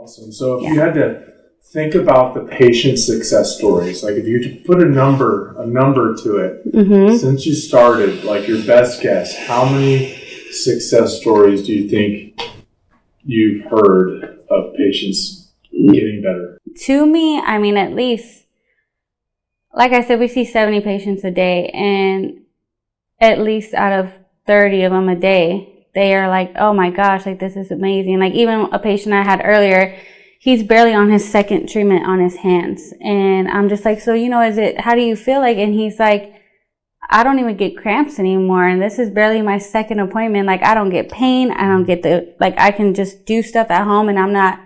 Awesome. So if you had to think about the patient success stories, like if you had to put a number to it, since you started, like your best guess, how many success stories do you think you've heard of patients getting better? To me, I mean, at least, like I said, we see 70 patients a day, and at least out of 30 of them a day, they are like, oh my gosh, like this is amazing. Like even a patient I had earlier, he's barely on his second treatment on his hands. And I'm just like, so, how do you feel like? And he's like, I don't even get cramps anymore. And this is barely my second appointment. Like I don't get pain. I don't get I can just do stuff at home and I'm not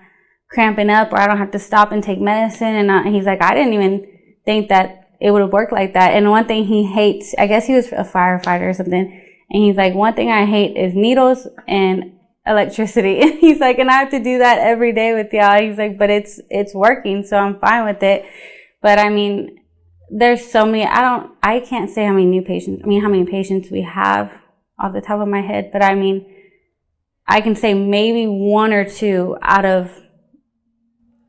cramping up, or I don't have to stop and take medicine. And he's like, I didn't even think that it would have worked like that. And one thing he hates, I guess he was a firefighter or something. And he's like, one thing I hate is needles and electricity. He's like, and I have to do that every day with y'all. He's like, but it's working, so I'm fine with it. But I mean, there's so many, I can't say how many patients we have off the top of my head, but I mean, I can say maybe one or two out of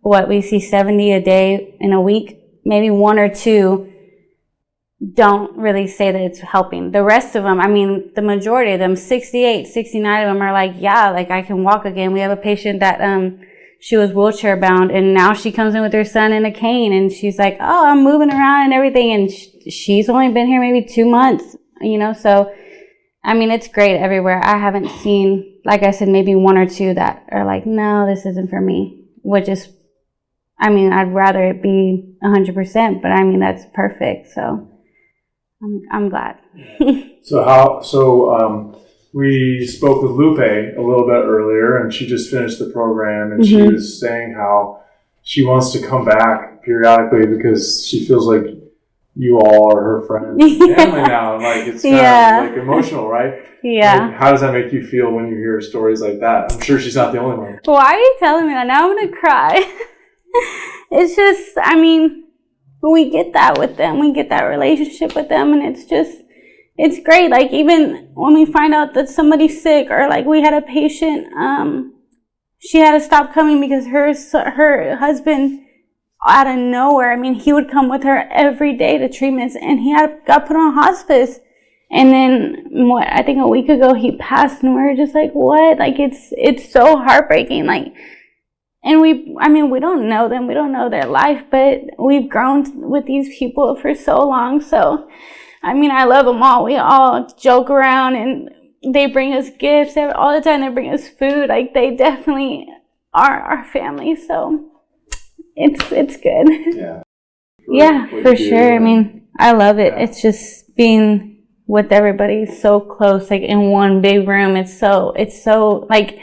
what we see 70 a day in a week, maybe one or two don't really say that it's helping. The rest of them, I mean, the majority of them, 68, 69 of them are like, yeah, like I can walk again. We have a patient that she was wheelchair bound, and now she comes in with her son in a cane, and she's like, oh, I'm moving around and everything. And she's only been here maybe 2 months, so I mean, it's great everywhere. I haven't seen, like I said, maybe one or two that are like, no, this isn't for me, which is, I mean, I'd rather it be 100%, but I mean, that's perfect. So I'm glad. We spoke with Lupe a little bit earlier, and she just finished the program, and she was saying how she wants to come back periodically because she feels like you all are her friends and family now. Like it's kind of like emotional, right? Yeah. Like, how does that make you feel when you hear stories like that? I'm sure she's not the only one. Why are you telling me that? Now I'm going to cry. It's just, I mean, we get that with them. We get that relationship with them, and it's great. Like even when we find out that somebody's sick, or like we had a patient, she had to stop coming because her husband out of nowhere, I mean, he would come with her every day to treatments, and he got put on hospice. And then I think a week ago he passed, and we were just like, what? Like it's so heartbreaking. Like, and we don't know them, we don't know their life, but we've grown with these people for so long. So, I mean, I love them all. We all joke around, and they bring us gifts all the time. They bring us food. Like, they definitely are our family. So, it's good. Yeah. Yeah, for sure. I mean, I love it. Yeah. It's just being with everybody so close, like in one big room. It's so like,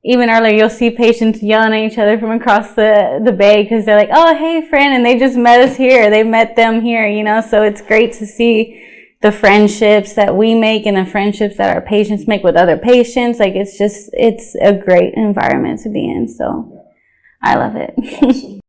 even earlier, you'll see patients yelling at each other from across the bay because they're like, oh, hey, friend, and they just met us here. They met them here, so it's great to see the friendships that we make and the friendships that our patients make with other patients. Like, it's a great environment to be in, so I love it. Awesome.